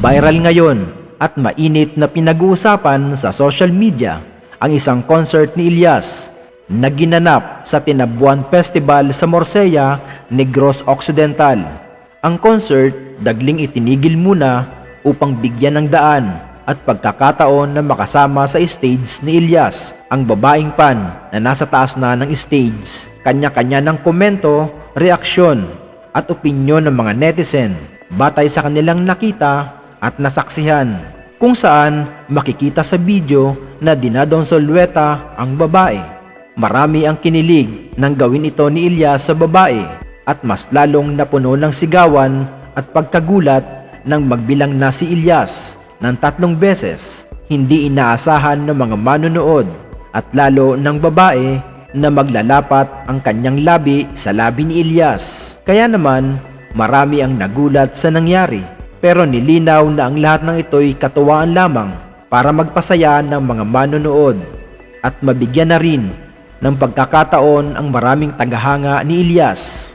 Viral ngayon at mainit na pinag-uusapan sa social media ang isang concert ni Elias na ginanap sa Tinabuan Festival sa Morcella, Negros Occidental. Ang concert dagling itinigil muna upang bigyan ng daan at pagkakataon na makasama sa stage ni Elias ang babaeng fan na nasa taas na ng stage. Kanya-kanya ng komento, reaksyon at opinyon ng mga netizen batay sa kanilang nakita at nasaksihan, kung saan makikita sa video na dinadonsolweta ang babae. Marami ang kinilig nang gawin ito ni Elias sa babae at mas lalong napuno ng sigawan at pagkagulat nang magbilang na si Elias ng 3 beses. Hindi inaasahan ng mga manonood at lalo ng babae na maglalapat ang kanyang labi sa labi ni Elias. Kaya naman marami ang nagulat sa nangyari. Pero nilinaw na ang lahat ng ito'y katuwaan lamang para magpasaya ng mga manonood at mabigyan na rin ng pagkakataon ang maraming tagahanga ni Elias.